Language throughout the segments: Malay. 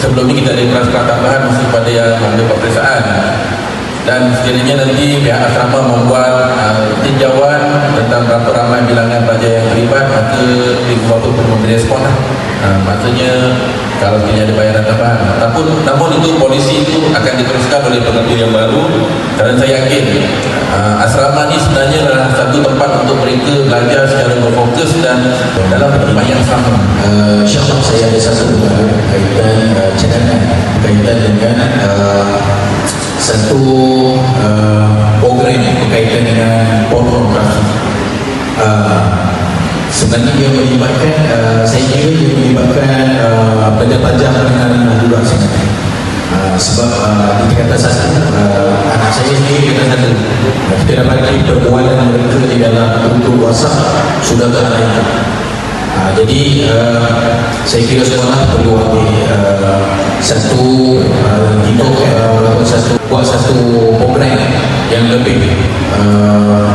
sebelum ini kita ada kelas tambahan mesti pada yang mengambil peperiksaan. Dan sekiranya nanti pihak asrama membuat tinjauan tentang berapa ramai bilangan pelajar yang terlibat, maka ibu bapa perlu memberi respon lah. Maksudnya kalau sekiranya ada bayaran tambahan. Namun itu polisi itu akan diteruskan oleh pengambil yang baru. Kerana saya yakin asrama ni sebenarnya adalah satu tempat untuk mereka belajar secara berfokus dan dalam tempat yang sama. InsyaAllah saya ada satu kaitan cadangan berkaitan dengan satu program berkaitan dengan pornografi. Sebenarnya dia melibatkan saya kira dia melibatkan pelajar-pelajar menengah juga sebenarnya. Sebab kita kata satu anak saya sendiri kata satu kita dapati perbualan mereka di dalam grup WhatsApp sudah ke arah itu. Jadi saya kira sekolah perlu ambil satu buat satu program yang lebih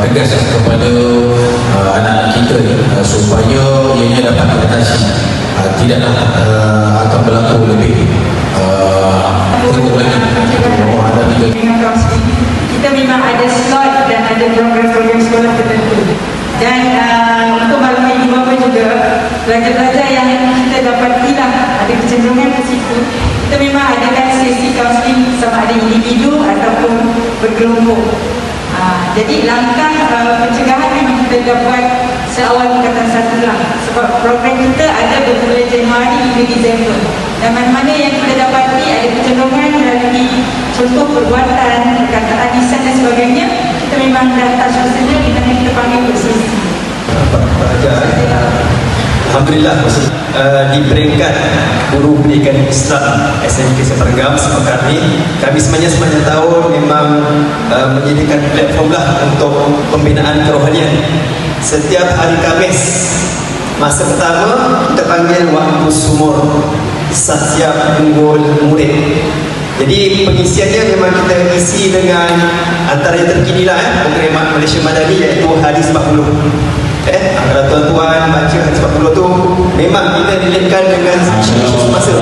tegas kepada anak kita supaya ianya dapat mengatasi tidaklah akan berlaku lebih teruk lagi. Dengan kaunseling kita memang ada slot dan ada program-program sekolah tertentu. Dan untuk maklumat ibu bapa juga, pelajar-pelajar yang kita dapatilah ada kecenderungan ke situ, kita memang adakan sesi kaunseling sama ada individu ataupun berkelompok. Jadi langkah pencegahan memang kita dapat seawal tingkatan 1 lah. Sebab program kita ada bermula Januari hingga Disember. Dan mana-mana yang kita dapati ada kecenderungan melalui contoh perbuatan, perkataan lisan dan sebagainya, kita memang dah touch personal, kita panggil untuk sesi. Alhamdulillah diberikan guru pendidikan Islam SMK Sepergam sepekan ini. Kami sebenarnya tahun memang menyediakan platform lah untuk pembinaan kerohanian. Setiap hari Khamis masa pertama kita panggil waktu sumur setiap unggul murid. Jadi pengisiannya memang kita isi dengan antara yang terkini lah program Malaysia Madani iaitu hadis 40. Kalau tuan-tuan baca hadis 40 tu memang kita relatekan dengan isu-isu semasa.